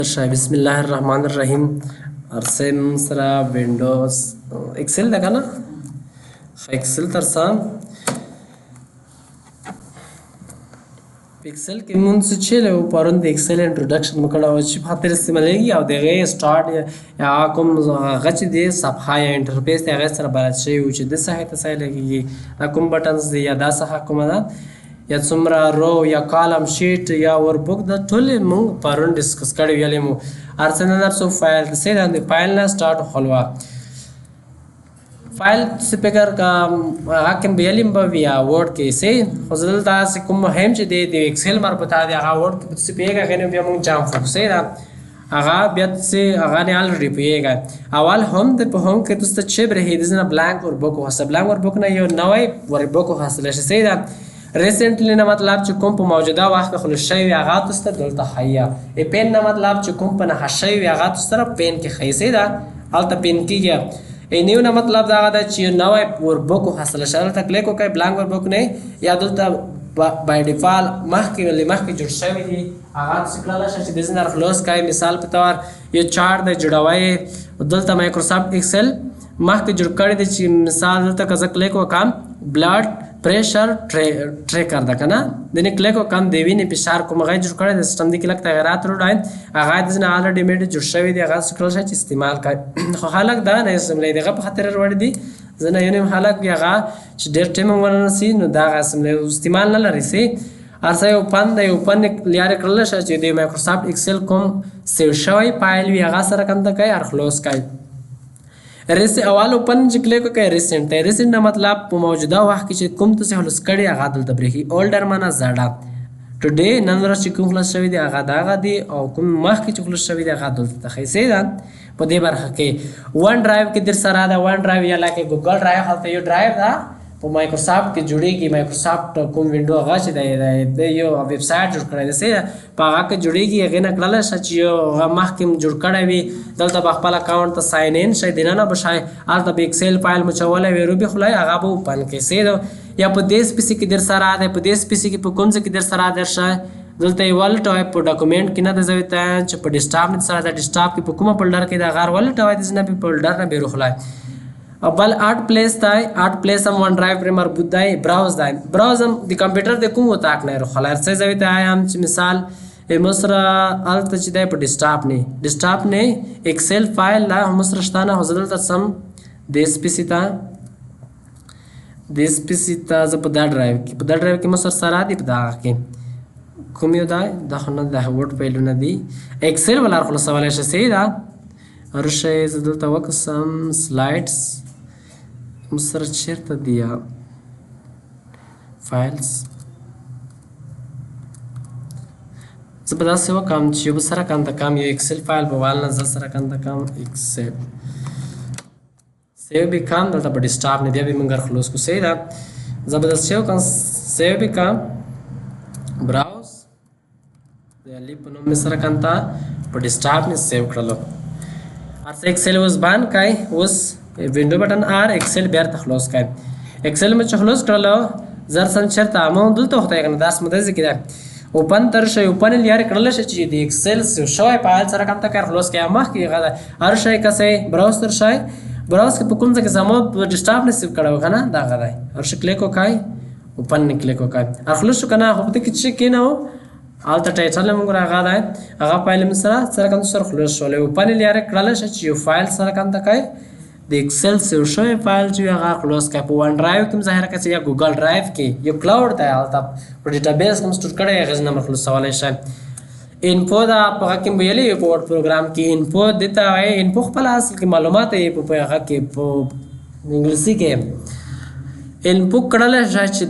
बिस्मिल्लाहिर्रहमानिर्रहीम अरसेम सरा विंडोज एक्सेल लगा ना एक्सेल तरसा एक्सेल के मुंस चले ऊपर एक्सेल इंट्रोडक्शन मकड़ा वच फातिर इस्तेमालेगी او دغه स्टार्ट या کوم غچ دي صفحه یا انټرفیس ته غیر سره بلد شي او چې د صحه ته سای لګي کوم بټنز دي یا دا صحه کومه ده یا څومره رو یا کالم شیټ یا وربوک د ټول مونږ پرون ډیسکس کړی ویلې مو ارسنال سو فایل سے د فایل نه سٹارټ خلوا फाइल स्पीकर का हाकिम बियलिम बविया वर्ड के से फजलता से कुम मهم چې د एक्सेल مر بتا دی هغه ورد په پیګه غنه بیا مونږ جام فوکسه را هغه بیا سے هغه نه الریډي پیګه اول هم د په هم کې تاسو چې بره دې نه بلانک ور بوک حساب بلانک ور بوک نه یو نوې ور بوک حاصل شي سیدا ریسنټلی نه مطلب چې کوم په موجوده وخت خل شي هغه تاسو دلته حیا ای پین نه مطلب چې کوم په نه شي هغه تاسو پین کې خیسه دا الته پین کیږي نیو نه مطلب دا ده چې نوې وربوک حاصل شاله تکلیک کوي بلانک وربوک نه یا دلته بای ډیفالت مخکې جوړ شوی دی هغه څه کړل چې د زنر خلاص کای مثال په تور یو چارت د جوړوي دلته مایکروسافټ ایکسل مخکې جوړ کړی دی چې مثال دلته کزه کلیک وکم بلډ پریشر ट्रेकर ده کنه د نه کلیک وکم دی ویني فشار کوم غي جوړ کړی د سیستم د کلیک تغیرات وروډاین هغه د زنه الریډي میډ جوړ شوی دی هغه څه کړل چې استعمال کړي خو حالک دا نه اسمبلی دغه په خاطر ور دي زنه یو نیم حالک هغه چې ډیر ټیم ورنسي نو دا اسمبلی استعمال نه لري سي ارسه یو پند لیار کړل چې د مایکروسافټ ایکسل کوم سیو شوی فایل وی هغه سره کنده کوي ار خلاص کوي ریس اول اوپن چې کلیک وکړئ ریسنټ ته ریسنټ نه مطلب په موجوده وخت کې چې کوم تاسو خلاص کړي هغه دلته بریخي اولډر معنا زړه ټوډے نن ورځ چې کوم خلاص شوی دی هغه داغه دی او کوم مخ کې چې خلاص شوی دی هغه دلته خیسه ده په دې برخه کې ون ډرایو کې در سره دا ون ډرایو یا لکه ګوګل ډرایو هلته یو ډرایو ده په مایکروسافټ کې جوړیږي مایکروسافټ کوم وینډو هغه چې د یو ویب سټ جوړ کړی دی سه په هغه کې جوړیږي هغه نه کړل چې یو مخکې جوړ کړی وي دلته خپل اکاونټ ته ساين ان شي دینه بشای الته به ایکسل فایل مچولې وي روبي خلای هغه به پن کې سه یا په دې سپیسی کې در سره ده په دې سپیسی کې په کوم ځای کې در سره درشه دلته ول ټایپ په ډاکومېنټ کې نه د زویته چې په ډیسکټاپ نه سره د ډیسکټاپ کې په کومه فولډر کې دا غار ول ټایپ د نه په فولډر نه بیرو خلای بل آرٹ پلیس دای آرٹ پلیس هم ون ड्राइव پر مربوط دای براوز هم د کمپیوټر د کوم وتاک نه خلای څه زویته آیم چې مثال مصر الته چې دای په ډیسکټاپ نه ایکسل فایل لا مصر شتانه حضرت سم د سپیسی تا ز په دا ډرایو کې مصر سره دی په دا کې کوم یو دا د خنه د ورډ فایلونه دی ایکسل ولر خلاص سوال شي سیدا ارشه زدلته وقسم سلایډز مصر چیرته دیا فایلز زبدا سوا کام چې سره کم یو ایکسل فایل په وال نه سره کم ایکسل سیو به کام دلته په ډیسکټاپ نه دی به موږ خلاص کو سیدا زبدا سیو به کام براوز د علی په نوم سره کنتا په ډیسکټاپ نه سیو کړلو ارسه ایکسل اوس بان کای اوس وینډو بٹن ار ایکسل بیر تخلص کای ایکسل میں خلاص کړلو زر سم شرط امون دلته وخت یې داس مده ذکر اوپن تر شي اوپن لیار کړل شي چې د ایکسل شوی فایل سره کوم تک خلاص کای مخ کې غدا هر شي کسه براوزر شي براوز کې په کوم ځای کې زمو ډیسکټاپ نه سیو کړو کنه دا غدا هر شي کلیک وکای اوپن نه کلیک وکای خلاص شو کنه هغه ته چې کینو الته ټایټل موږ راغی هغه فایل سره کوم سره خلاص شول اوپن لیار کړل شي چې یو فایل سره کوم تک د ایکسل سیو شوی فایل چې هغه خلاص کای په ون ډرایو کې ظاهر کړي یا ګوګل ډرایو کې یو کلاود دی الته په ډیټابیس کې سٹور کړي هغه نمبر خلاص سوال شي انفو دا په کې ویلې په ورډ پروګرام کې انفو دته وای انفو خپل اصل کې معلومات یې په هغه کې په انګلیسي کې انفو کړل چې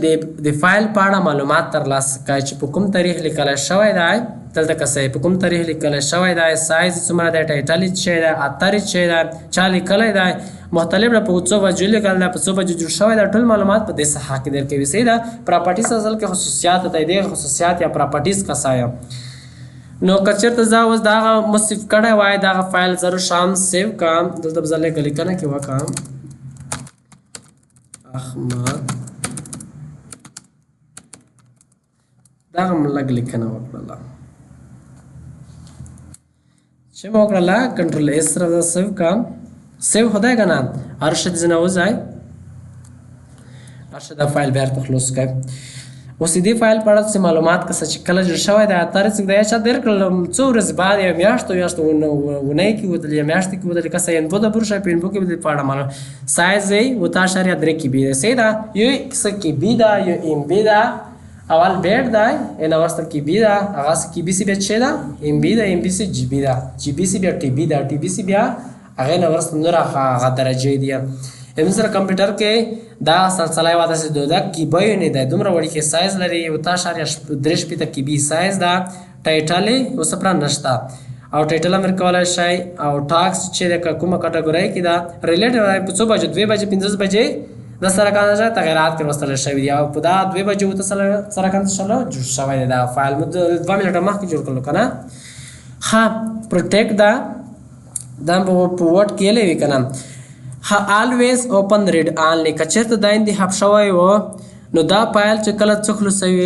د فایل په اړه معلومات ترلاسه کوي چې په کوم تاریخ لیکل شوی دی دلته کسه په کوم تاریخ لیکل شوی دی سایز څومره دی ټایټل چې دی اتر چې دی چا لیکل دی مختلف په څو وجو لیکل دی په څو وجو جوړ شوی دی ټول معلومات په دې صحه کې درکوي سیدا پراپرټیز اصل کې خصوصیات ته دی خصوصیات یا پراپرټیز کسایا نو کچرته زاوس دا مصف کړه وای دا فایل زرو شام سیو کام دلته بزله کلیک کنه کې وکام احمد دا هم لګ لیکنه وکړه چې مو کړله کنټرول اس سره دا سیو کام سیو خدای کنه ارشد زنه وځای ارشد دا فایل بیا خلاص کړئ. اوس دې فایل په اړه څه معلومات که څه کله جوړ شوی دی اتر څنګه دی چې در کړل څو ورځې بعد یا میاشتونه کې ودل یا میاشتې کې ودل کسه ان بده پر شي په انبو کې ودل پاړه معلوم سایز یې وتا شریعه درې کې بي سي دا یو څه کې بي دا یو ام بي دا اول بیٹ دا ان اورستر کې بي دا هغه کې بي سي بیت شه دا ام بي دا ام بي سي جي بي دا جي بي سي بیا ټي بي دا ټي بي سي بیا هغه نو ورست نور هغه درجه دی ام سره کمپیوټر کې دا سلسله واده سي دوه کی به نه ده دومره وړي کې سایز لري او تا شاریا درش پته کی بي سایز دا ټایټل اوس پر نشتا او ټایټل امر کولای شي او ټاکس چې کومه کټګوري کې دا ریلیټ په 2 بجې 2 بجې 15 بجې د سره کانه تغیرات کې وستل شوی دی او په دا 2 بجې وته سره کانه شلو جوړ شوی دا فایل مو 2 منټه مخکې جوړ کړل کنه ها پروټیکټ دا په وټ کې لوي کنه always open read only کچرته دا اندې حب شوی و نو دا فایل چې کله څخلو سوي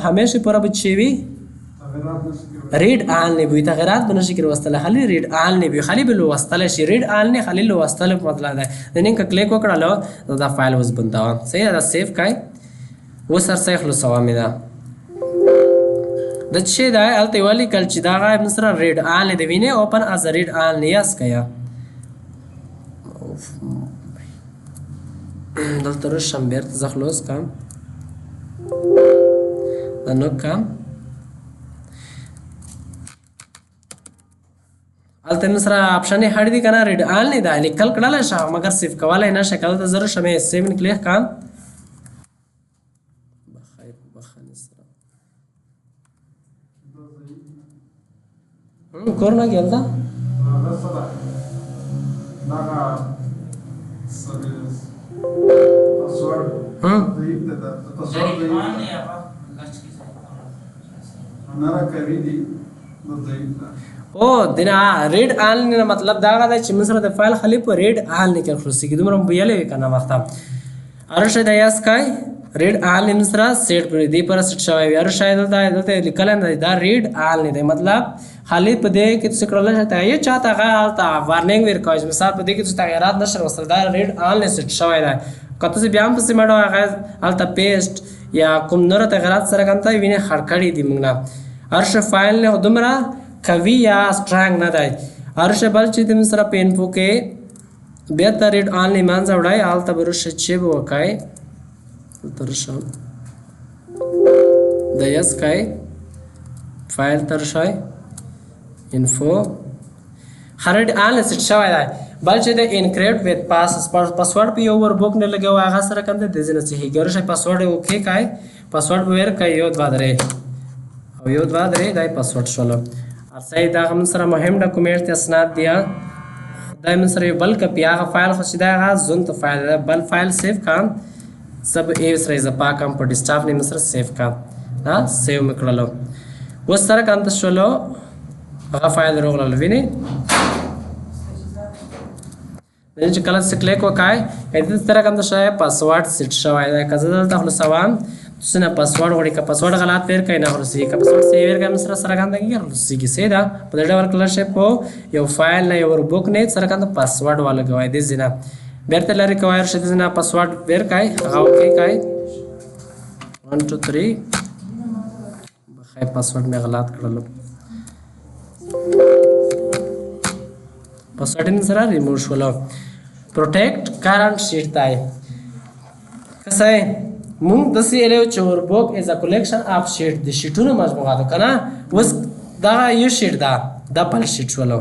همیشه پر بچي وي ریډ آن نه وي تغیرات بنشي کې وستله خالي ریډ آن نه وي خالي بل وستله شي ریډ آن نه خالي وستله مطلب ده د نن کلیک وکړلو دا فایل وز بندا صحیح دا سیو کای و سر سه خلص سوامي دا د چې دا الته والی کل چې دا غا مصر ریډ آن نه دی وینه اوپن از ریډ آن نه یاس کیا دلته رشم بیرته زخلوز کم دنو کم الته نسره اپشن هډ دی کنه ریډ آل نه دا لیکل کړل شه مگر صرف کوله نه شکل ته زره شمه 7 کلیک کم کورنا گیلدا او دنا ریډ آل نه مطلب دا غدا چې مسره د فایل خلی په ریډ آل نه کې خلاصي کې دومره ویلې کنه وخت ارشه د یاس کای ریډ آل مسره سیټ پر دی پر سیټ شوی ار شاید دلته لیکل نه دا ریډ آل نه دی مطلب خالی په دې کې څه کړل شته یا چاته غلطه وارننګ ور کوي مثال په دې کې څه تغیرات نشر وسره دا ریډ آل نه سیټ شوی دی کته چې بیا هم پسې مړو هغه الته پیسټ یا کوم نور تغیرات سره کنته ویني خړکړی دی موږ ارشه فایل نه دومره کوي یا سترانګ نه دی ارشه بل چې د مسره پین پو کې بیا ته ریډ آن نه مان ځوړای الته برشه چې وکای ترشم د یس کای فایل ترشای انفو هرډ آن سیټ شوی دی بل چې د انکریپټ وذ پاسورډ په یو ور بوک نه لګو هغه سره کنده د ځنه چې هیګر شي پاسورډ اوکې کای پاسورډ ور کای یو دوا درې او یو دوا درې دای پاسورډ شولو ارسای دا هم سره مهم ډاکومنټ اسناد دیا دای من سره بل کپی هغه فایل خو چې دا هغه زونت فایل بل فایل سیو کام سب ایوس رایز پاکم په ډیسکټاپ نه سره سیو کام ها سیو مکړلو و سره کانت شولو هغه فایل روغلل ویني دنه چې کله څه کلیک وکای کله ستاره کوم شای پاسورډ سیټ شوی دا کزه دلته خلاصوم څنګه پاسورډ وړي کا پاسورډ غلط پیر کین نه خلاصي کا پاسورډ سیو ور کوم سره غاندا کیږي خلاصي کی سیدا په دې ډول کلر شپ یو فایل نه یو بوک نه سره کوم پاسورډ والا غوای دي زینا بیرته لري کوي شته زینا پاسورډ ور کای هغه اوکې کای 1 2 3 بخای پاسورډ مې غلط کړل پاسورډ سره ریموو شول پروټیکټ کرنٹ شیټ تای کسه مونږ د سی الیو چور بوک از ا کلیکشن اف شیټ د شیټونو مجموعه ده کنه وس دا یو شیټ دا بل شیټ شولو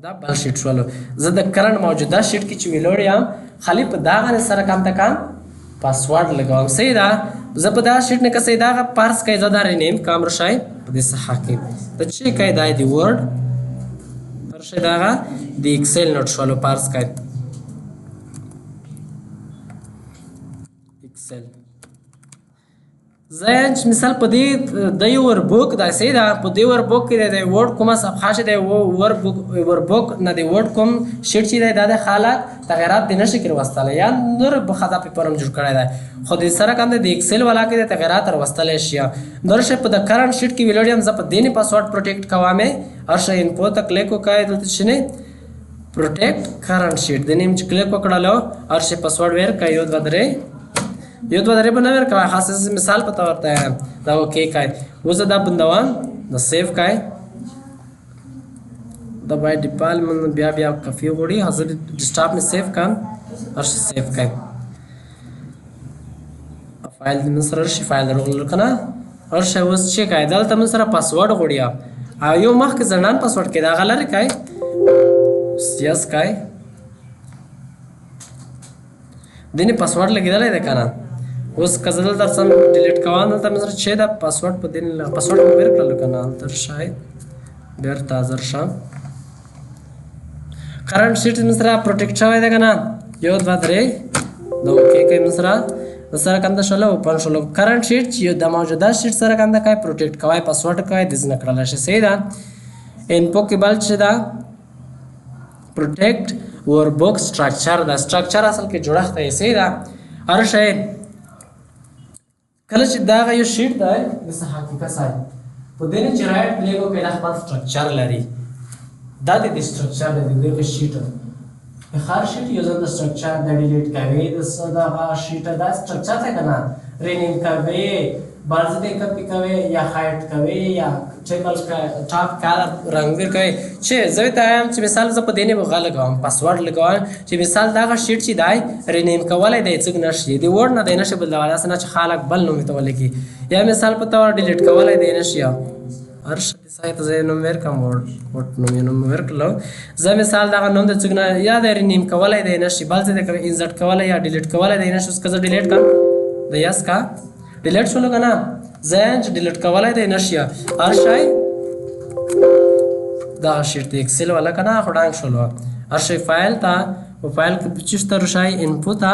دا بل شیټ شولو زه د کرنٹ موجوده شیټ کې چې ویلوړ یم خالی په دا غره سره کم تکان پاسورډ لګوم سیدا زه په دا شیټ نه کسه دا پارس کې زدا رینیم کامر شای په دې صحه کې د چې کې دای دی ورډ پرشه دا د ایکسل نوٹ شولو پارس کې زين مثال په دې د یو وربوک دا سي دا په دې وربوک کې د ورډ کومه صفحه شه د وربوک نه د ورډ کوم شیټ چې د حالات تغیرات د نشي کړ وستل یا نور په خدا پیپرم جوړ کړی دی خو د سره کنده د ایکسل والا کې د تغیرات ور وستل شي درشه په د کرنٹ شیټ کې ویلوډیم ز په دینه پاسورډ پروټیکټ کوامه ارشه انپوت کلیک وکای دلته شنه پروټیکټ کرنٹ شیټ د نیم چې کلیک وکړلو ارشه پاسورډ ویر کایو درې یو دوه درې بنور کا خاصه مثال پتا ورته ہے دا اوکے کای وزه دا بندوان د سیو کای د بای ډیپارټمنټ بیا کافی وړي حاضر ډیسکټاپ میں سیو کان اور سیو کای فایل د مصر شي فایل درول کنه اور شی وس چې کای دلته مصر پاسورډ غوړیا یو مخ کې ځنان پاسورډ کې دا غلره کای سیاس کای دینه پاسورډ لګیدل دی کنه اوس کزل در سم ډیلیټ کوان ته مزر چې دا پاسورډ په دین پاسورډ مې ور کړل کنه تر شاید ډیر تازه شام کرنٹ شیټ مزر پروټیکټ شوی دی کنه یو د درې نو کې کې مزر سره کنده شلو اوپن شلو کرنٹ شیټ یو د موجوده شیټ سره کنده کای پروټیکټ کوي پاسورډ کوي د ځنه کړل شي سیدا انپو کې بل چې دا پروټیکټ وربوک سټرکچر دا سټرکچر اصل کې جوړښت دی سیدا هر شی کله چې دا یو شیټ دی د حقیقت سره په دې چې رائټ کلیک وکړئ دا خپل سټرکچر لري دا د سټرکچر دی د شیټ هر شیټ یو ځل د سټرکچر د ډیلیټ کوي د صدا شیټ دا سټرکچر څنګه نه رینیم کوي بارز دې کپی کوي یا هایټ کوي یا ټیبل کا ټاپ کلر رنگ ور کوي چې زه ته هم چې مثال ز په دینه بغل لګوم پاسورډ لګوم چې مثال دا شیټ چې دای رینیم کولای دی څنګه نشي دی ورډ نه دی نشي بدلول اسنه چې خالق بل نوم ته ولګي یا مثال په تور ډیلیټ کولای دی نشي هر شي سایت زه نوم ور کوم ورډ نوم ور کړلو زه مثال دا نوم د څنګه یا د رینیم کولای دی نشي بل څه د انسرټ کولای یا ډیلیټ کولای دی نشي اوس کزه ډیلیټ کوم د یاس کا ډیلیټ شول کنه زين ډیلیټ کولای دی نشي هر شي دا شیټ ایکسل والا کنه خډانګ شلو هر شي فایل تا او فایل کې پچشتر شای انپو تا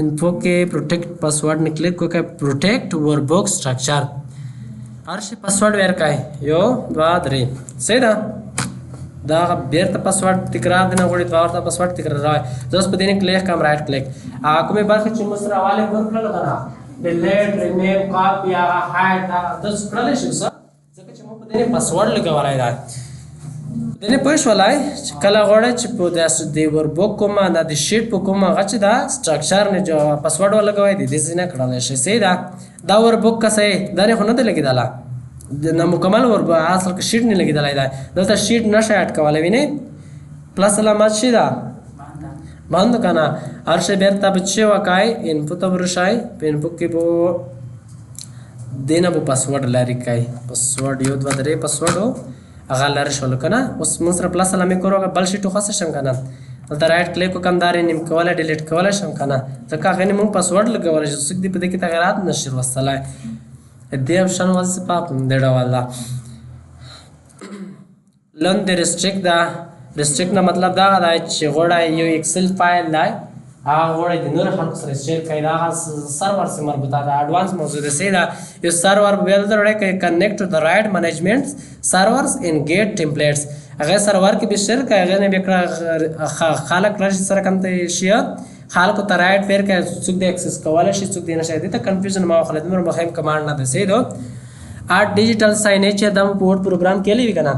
انپو کې پروټیکټ پاسورډ نه کلیک وکړئ پروټیکټ وربوک سټرکچر هر شي پاسورډ ور کای یو 2 3 سیدا دا بیرته پاسورډ تکرار دنه غوړي دا ورته پاسورډ تکرار راوي زوس په دینه کلیک کوم رائټ کلیک کومه برخه چې مسره حواله ورکړل کنه ډیلیټ رینیم کاپی هغه هایټ دا د سکرل شي څه ځکه چې مو په دې پاسورډ لګولای دا دنه پوښ ولای چې کله غوړه چې په داس دی وربوک کومه د شیټ په کومه غچ دا سټرکچر نه جو پاسورډ ولګوي د دې څنګه کړل شي سیدا دا وربوک کسه دا نه نه لګیداله د مکمل وربوک اصل کې شیټ نه لګیدلای دا دلته شیټ نشه اټ کولای ویني پلس علامت شي دا بند کنه هر شی بیرته بچي وکای انپوت ورشای په انپوت کې بو دینه په پاسورډ لري کای پاسورډ یو د درې پاسورډ هغه لاره شول کنه اوس موږ سره پلس علامه کوو بل شي ټوخه شم کنه دلته رائټ کلیک وکم داري نیم کوله ډیلیټ کوله شم کنه ځکه هغه موږ پاسورډ لګول شي څوک دې په دې کې تغیرات نشر وصله دې اپشن وځي پاپ دړه والا لن د ریسټریکټ دا ریسټریکټ نه مطلب دا دی چې غوړای یو ایکسل فایل دی هغه غوړای د نور خلکو سره شیر کوي دا سرور سره مربوطه ده اډوانس موضوع ده سیدا یو سرور ویل درې کنیکټ ټو د رائټ مینجمنت سرورز ان گیټ ټمپلیټس هغه سرور کې به شیر کوي هغه نه به خلک راشي سره کنته شي خلکو ته رائټ پیر کوي څوک د اکسس کولای شي څوک د نشه دي ته کنفیوژن ما خلک نور مخیم کمانډ نه ده سیدو ا ډیجیټل ساینیچ د پورت پروګرام کې لوي کنه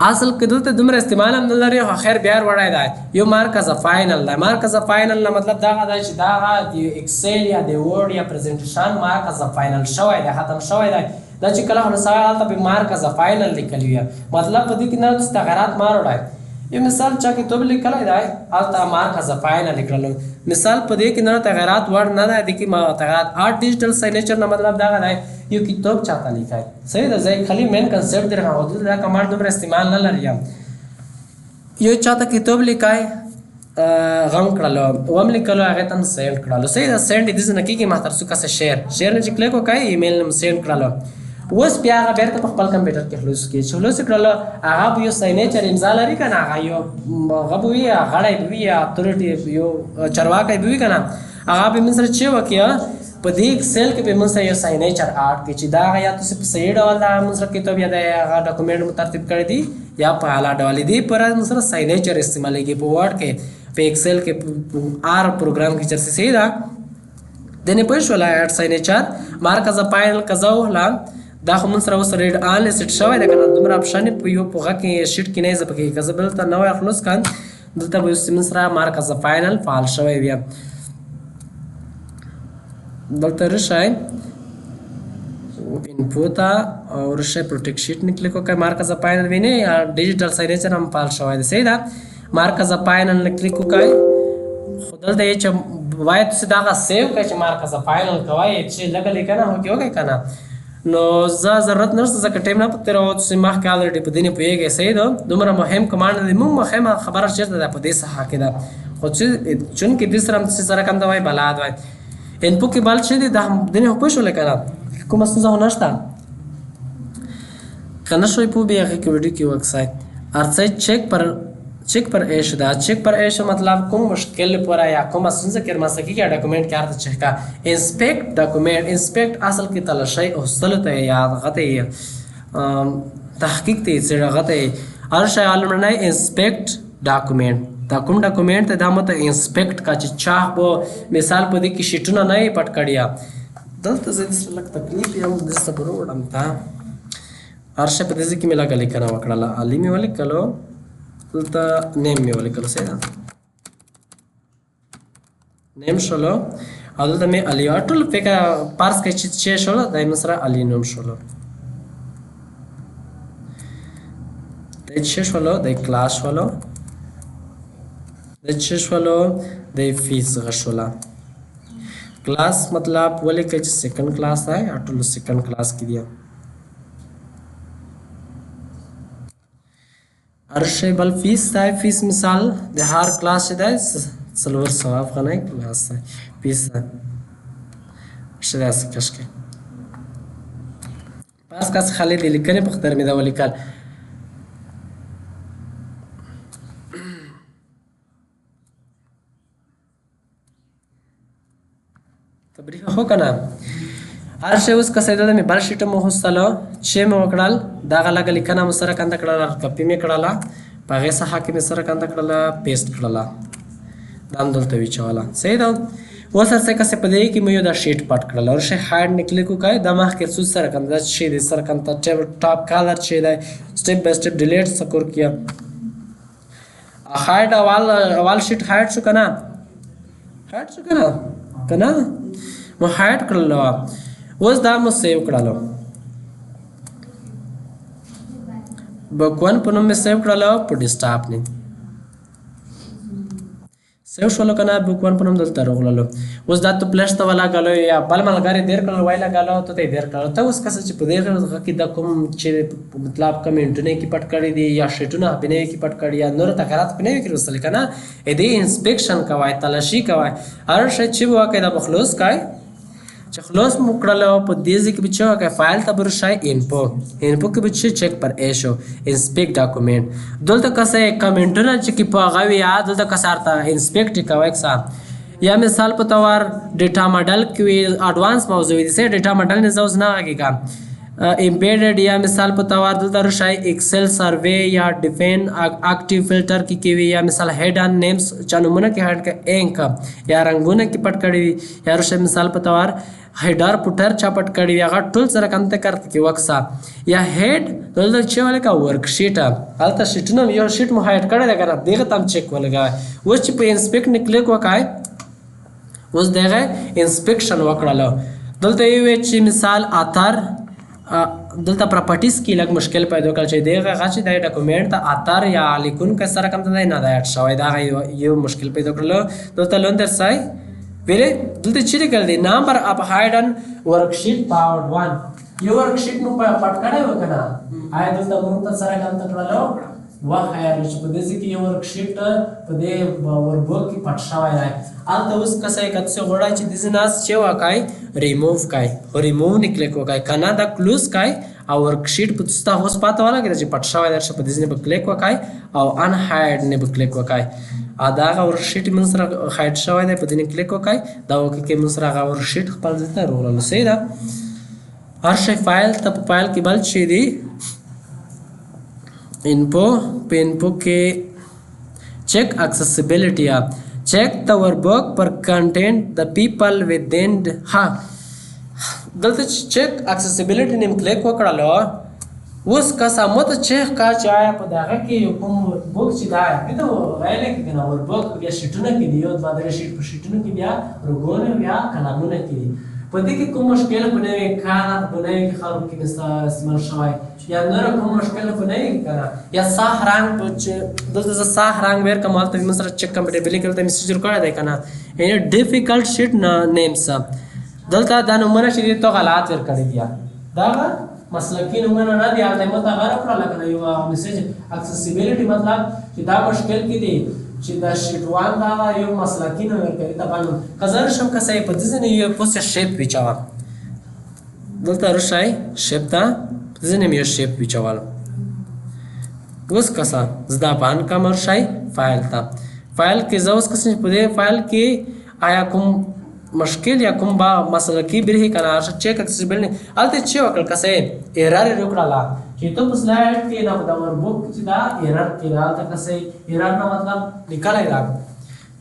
اصل کې دلته دومره استعمال هم نه لري خیر بیا وړای دی یو مارک از فائنل دی مارک از فائنل نه مطلب دا دی چې دا د ایکسل یا د ورډ یا پریزنټیشن مارک از فائنل شوی دی ختم شوی دی دا چې کله نو سوال ته به مارک از فائنل لیکلی وي مطلب په دې کې نه تغیرات مار وړای یو مثال چا کې توب لیکلای دی البته مارک از فائنل لیکلو مثال په دې کې نه تغیرات ور نه دی کې ما تغیرات ارت ډیجیټل ساینیچر نه مطلب دا دی یو کتاب چاته لیکای صحیح ده ځای خالی مین کنسپټ درغه او دا کمانډ دومره استعمال نه لري یو چاته کتاب لیکای غم کړلو وم لیکلو هغه تم سند کړلو صحیح ده سند دې نه کیږي ما تر څو کسه شیر نه چې کلیک وکای ایمیل نم سند کړلو اوس بیا هغه بیرته په خپل کمپیوټر کې خلاص کې خلاص کړلو هغه یو ساینیچر امضا لري کنه هغه یو هغه وی غړای وی اتورټي یو چرواکای وی کنه هغه به من سره چې وکیا په دې ایکسل کې به موږ سره یو ساینیچر اډ کړي چې دا یا تاسو په صحیح ډول دا موږ سره کتاب یا د هغه ډاکومنټ مو ترتیب کړی دی یا په اعلی ډول دی پر موږ سره ساینیچر استعمالېږي په ورډ کې په ایکسل کې آر پروګرام کې چې صحیح ده دنه په شولا اډ ساینیچر مارکز فایل کزو لا دا خو موږ سره اوس ریډ آن لیست شوی ده کنه دومره اپشن په یو په کې شیټ کې نه زپکې کزبل ته نو خلاص کان دلته به موږ سره مارکز فایل فعال شوی بیا دلته راشئ input او راشئ پروټیک شیټ نه کلیک وکړئ مارکز فایل ویني یا ډیجیټل ساینیچر هم فعال شوی دی صحیح ده مارکز فایل نه کلیک وکړئ خو دلته یې چې باید تاسو دا سیو کړئ چې مارکز فایل کوي چې لګ لیکنه هو کې وکړئ کنه نو ضرورت نشته ځکه ټایم نه پته راو تاسو مخکې الریډي په دې نه پوهیږئ صحیح ده دومره مهم کمانډ دی موږ مهمه خبره چیرته ده په دې صحه کې ده خو چې چون کې دې سره تاسو سره کوم دا وای بلاد وای انپوټ کې بل څه دي د دنه په شو لکه کوم څه نه نشته کنه شوي په بیا کې ویډیو کې وکسای ارڅ چیک پر ایش دا چیک پر ایش مطلب کوم مشکل پر یا کوم څنګه کې مسکی کې ډاکومنٹ کې ارته چیک کا انسپیکټ ډاکومنٹ انسپیکټ اصل کې تلاشي او سلته یاد غته تحقیق ته چې غته ارشه علمنه انسپیکټ ډاکومنٹ دا کوم ډاکومنٹ ته دا مت انسپیکټ کا چې چاه بو مثال په دې کې شیټونه نه پټ کړیا دلته زه د لک تکلیف یو د صبر وړم تا ارشه په دې کې ملا غلي کنه وکړه علي می ولې کلو دلته نیم می ولې کلو سیدا نیم شلو او دلته می علي ټول فکر پارس کې چې شلو دای مسره علي نوم شلو د چې شلو د کلاس شلو د چې شلو د فیس غشولا کلاس مطلب ولې کې چې سیکنډ کلاس ہے ټول سیکنډ کلاس کې دی ارشه بل فیس ہے فیس مثال د هر کلاس ده سلور ثواب غنه کلاس ہے فیس شدا سکش کې پاس کاس خالد لیکنه په خطر مې دا ولیکل تبریح هو کنه هر شی اوس کسه د می بل شیټ مو هوستلو چې مو وکړل دا غلګ لیکنه مو سره کنده کړل کپی می کړل پغه صحه کې می سره کنده کړل پیسټ کړل دام دلته وی چواله صحیح ده وسر سے کسه پدې کې مې یو دا شیټ پټ کړل او شی هاډ نکلی کو کای د مخ کې سوس سره کنده شی د سره کنده ټاپ کلر شی دی سټپ بای سټپ ډیلیټ سکور کیا هاډ اول شیټ هاډ شو کنه کنه مو هاډ کړل اوس دا مو سیو کړل بکوان په نوم مې سیو کړل په ډیسکټاپ نه سیو شو لکه نه بکوان په نوم دلته راغلل اوس دا ته پلس ته ولا غلو یا بل ملګری دیر کړل وایلا غلو ته دیر کړل ته اوس کس چې په دې کې دا کوم چې مطلب کمنټونه کې پټ کړی دي یا شیټونه بنوي کې پټ کړی یا نور تکرات بنوي کې رسل کنه اې دې انسپیکشن کوي تلاشي کوي هر شی چې واکه دا بخلوص کوي چې خلاص مو کړل په دې ځکه چې واکه فایل ته برشای انفو کې به چیک پر ایشو انسپیکټ ډاکومنٹ دلته کسه کمنټونه چې کې په غوي یاد دلته کسارته انسپیکټ کوي ښه یا مثال په تور ډیټا ماډل کې اډوانس موضوع دي سه ډیټا ماډل نه زوز نه هغه امبیډډ یا مثال په تور دلته راشي ایکسل سروے یا ډیفاین اکټیو فلټر کې کوي یا مثال هډ ان نیمز چانومونه کې هډ کې انک یا رنگونه کې پټ کړی یا راشي مثال په تور هډر پټر چا پټ کړی هغه ټول سره کنته کرت کې وکسا یا هډ دلته چې ولکه ورک شیټ الته شیټونه یو شیټ مو هډ کړی دا کنه دغه تم چیک ولګا و چې په انسپیکټ نه کلیک وکای اوس دغه انسپیکشن وکړلو دلته یو چې مثال اتر دلته پراپرټیز کې لږ مشکل پیدا کړ چې دغه غاچې د ډاکومنټ ته اتر یا لیکون کا سره کوم ته نه دا اډ شوی دا یو مشکل پیدا کړلو دلته لوندر سای ویلې دلته چې کړل دي نمبر اپ هایډن ورکشیټ پاور 1 یو ورکشیټ نو پټ کړی وکنه آی دلته موږ ته سره کوم ته کړلو واه یا چې په دې کې یو ورکشیټ په دې وربوک کې پټ شوی دی الته اوس کسه کڅه غوړای چې د ناس چې واکای ریموو کای او ریموو نکلیک وکای کنه دا کلوز کای او ورکشیټ په تاسو ته اوس پاته ولګېده چې پټ شوی درشه په دې ځینې به کلیک وکړئ او انهایډ نه به کلیک وکړئ دا هغه ورکشیټ موږ سره هایډ شوی دی په دې نه کلیک وکړئ دا وکړئ کې موږ سره هغه ورکشیټ خپل ځای ته راوړلو صحیح ده هر شی فایل ته په فایل کې بل شي دی انفو په انفو کې check accessibility check the workbook per content the people within دلته check accessibility نیم کلیک وکړلو اوس قسمت چیک کا چایا په دغه کې یو کوم بوک چې دا دته وایل کې کنه ورکبوک بیا شیټونه کې دی یو دوه درې شیټ په شیټونو کې بیا روګونه بیا کلامونه کې دي په دې کې کوم مشکل بنوي کار بنوي کې خلکو کې استعمال شوی یا نور کوم مشکل بنوي کنه یا صح رنگ په دلته صح رنگ ور کمال ته مثلا چک کمپټیبلی کړه ته میسج ورکړی دی کنه ان ډیفیکلټ شیټ نیمز دلته دا نمونه چې ته غلط ورکړی دی دا مسلکی نمونه نه دی هغه مت هغه کړل کنه یو میسج اکسیسیبিলিټی مطلب چې دا مشکل کې دی چې دا شیټ وان دا یو مسلکی نه ورکړي ته باندې کزر شم کسه په دې نه یو پوسټ شیپ وچاو دلته راشي شیپ ته ځنه یو شیپ وچاوال اوس کسا زدا پان کا مرشي فایل ته فایل کې زوس کس په دې فایل کې آیا کوم مشکل یا کوم با مسلکی بری کنه چیک اکسیسیبل نه الته چې وکړ کسه ایرر وکړه چې ته په سلایډ کې دا د ورکبوک چې دا ایرر کې راځي کسه ایرر نو مطلب لیکلای دا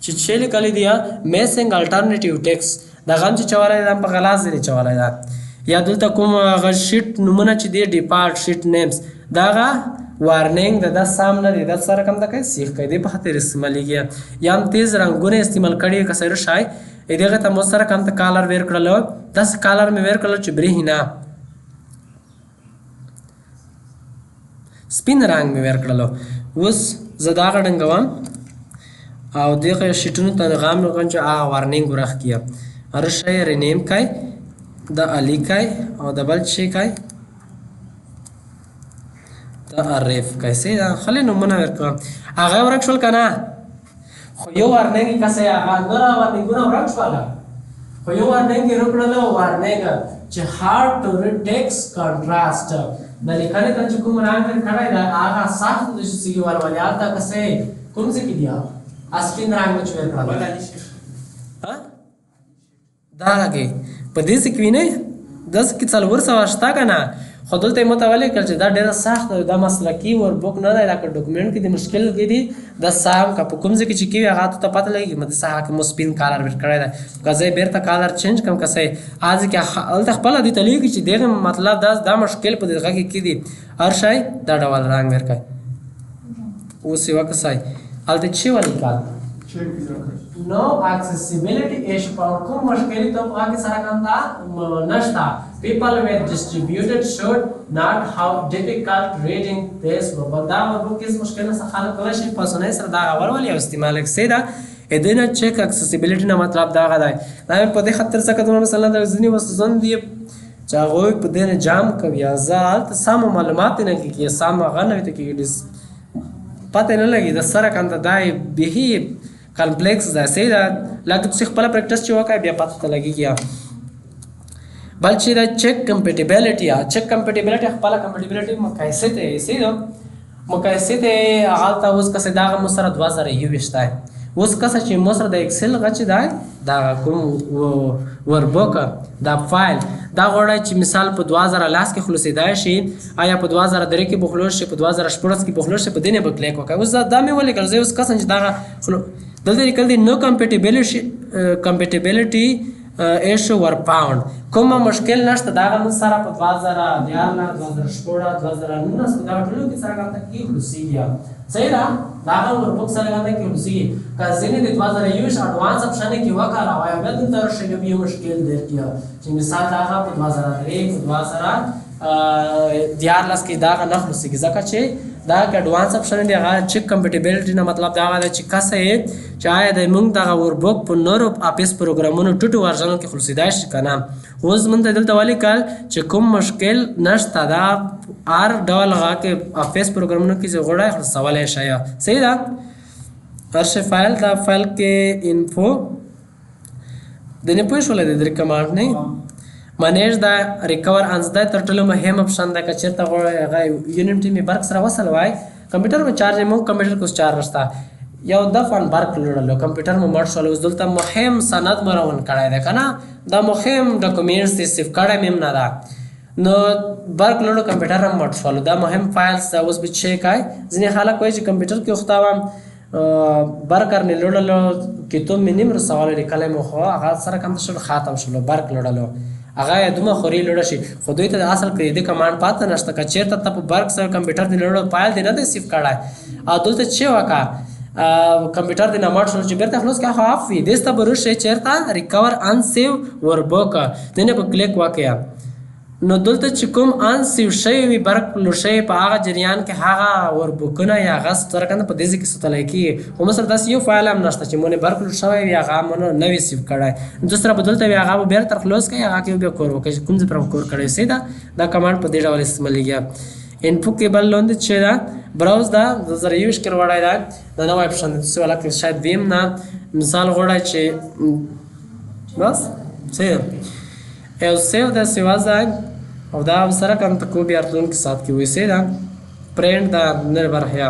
چې لیکل دی میسنګ الټرنیټیو ټیکس دا غم چې چوالای دا په غلط ځای چوالای دا یا دلته کوم غ شیټ نمونه چې دی ډیپارت شیټ نیمز دا وارنینګ د سامنے د سره کم د کوي سیخ کوي په خاطر استعمالېږي یا هم تیز رنگونه استعمال کړي کسر شای دغه ته مو سره کم ته کالر ویر کړلو 10 کالر مې ویر کړل چې بریښنا سپین رنگ مې ویر کړلو اوس زدا غډنګوم او دغه شیټونو ته غام لګون چې وارنینګ ورخ کیه هر شی رینیم کای د الی کای او د بل شي کای تعرف کیسه دا خلې نمونه ورکړه هغه ورکشل کنه خو یو ورننګ کسه هغه نور ورننګونه ورکشل خو یو ورننګ ورکړلو ورننګ چې هارد ټو ریډ ټیکس کنټراسټ د لیکنې ته چې کوم رنګ کړای دا هغه سخت د شي ورولې آتا کسه کوم څه کې دی اسپین رنګ چې ورکړل ها دا لګي په دې څه کې نه 10 کې څلور سو شتا کنه خو دلته متولی کړ چې دا ډیره سخت دا مسلکی ورکبوک نه دی لکه ډاکومنټ کې د مشکل کې دی د صاحب کا په کوم ځای کې چې کی هغه ته پته لګي مته صاحب کې مسپین کالر ور کړی دا غزه بیرته کالر چینج کم کسه از کې الته خپل دي تلې کې چې دغه مطلب دا مشکل په دغه کې دی هر شای دا ډول رنگ ور کوي اوس یو کسای الته چې ولې کال no accessibility issue پر کوم مشکل ته په کې سره کنده نشتا people with distributed should not have difficult reading this book دا ورکو کې مشکل نه خلک کله شي پسونه سره دا ورول یو استعمال کې دا ادنه چیک accessibility نه مطلب دا غدا دا په دې خاطر څخه د مثلا د ځنی وسزون دی چاغوي په دې جام کوي ازالت سم معلومات نه کې سم غنوي ته کې پته نه لګي د سره کنده دای به کمپلیکس دا سي دا لکه څه خپل پریکټیس چې وکای بیا پته لګیږي بل چې دا چیک کمپټیبিলিټي چیک کمپټیبিলিټي خپل کمپټیبিলিټي مقایسه ته سي دا مقایسه ته هغه ته اوس کسه دا مسره 2021 تا اوس کسه چې مسره د ایکسل غچ دا کوم ورکبوک دا فایل دا غوړای چې مثال په 2010 کې خلاصېدای شي آیا په 2003 کې بخلوش شي په 2014 کې بخلوش شي په دینه په کلیک وکړي اوس دا مې ولې کړځي اوس کسه چې دا دلته لیکل دي نو کمپټیبিলিټي issue were found کوم مشکل نشته دا غو سره په 2011 2016 2019 دا ټول کې سره راته کې خلاصيږي صحیح ده دا ورکبوک سره راته کې خلاصيږي کله د 2021 اډوانس اپشن کې وکړه وایا به تر شګه به مشکل درکیا چې مثال دا په 2003 2014 کې دا نه خلاصيږي ځکه چې دا اډوانس اپشن دی هغه چیک کمپټیبিলিټي نه مطلب دا غواړي چې کسه چاهي د موږ دا ورکبوک په نورو اپس پروګرامونو ټټو ورژنونو کې خلاصیدای شي کنه اوس مونږ دلته والی کال چې کوم مشکل نشته دا ار ډول هغه کې اپس پروګرامونو کې زغړای خلاصولای شي صحیح ده هر شی فایل دا فایل کې انفو د نه پوه شول د کمانډ نه منیج دا ریکور انز دا تر ټولو مهم اپشن دا که چېرته غواړئ هغه یونټ مې برق سره وصل وای کمپیوټر مې چارج مو کمپیوټر کوس چارج شته یو دفعه برق لوړلو کمپیوټر مو مړ شول اوس دلته مهم سند مرون کړی دی که نه دا مهم ډاکومنټس دی سیف کړی مې هم نه ده نو برق لوړو کمپیوټر هم مړ شول دا مهم فایلز دا اوس به چیک کوئ ځینې خلک وایي چې کمپیوټر کې وخته وم برق رانې لوړلو کتاب مې نیم رسولی لیکلی مو خو هغه سره کم شول ختم شلو برق لوړلو هغه یې دومره خوري لوړه شي خو دوی ته د اصل کې د کمانډ پاته نشته که چېرته ته په برق سره کمپیوټر دې لوړو فایل دې نه دی سیف کړی او دلته چې وکړه کمپیوټر دې نه مړ شول چې بیرته خلاص کړه خو اف وي دې ته به روشئ چېرته ریکور انسیو وربوک دې نه به کلیک وکړه نو دلته چې کوم انسیو شوی وي برق لوړ شوی په هغه جریان کې هغه وربوکونه یا هغه سره کنه په دې ځای کې ساتلی کېږي خو مثلا داسې یو فایل هم نشته چې مونې برق لوړ شوی وي هغه مونږ نه وي سیف کړی نو دوسره به دلته وي هغه به بیرته خلاص کړئ هغه کې بیا کور وکړئ چې کوم ځای پر هم کور کړی سي دا کمانډ په دې ډول استعمالیږي انفو کې بل لاندې چې دا براوز دا 2021 کې وړی دا د نوی اپشن دی څه والا شاید ویم نه مثال غواړی چې بس سیو یو سیو دا سیواز دا او دا سره کوم ته کو بیا راتلونکي ساعت کې وایسي دا پرنټ دا نر برخیا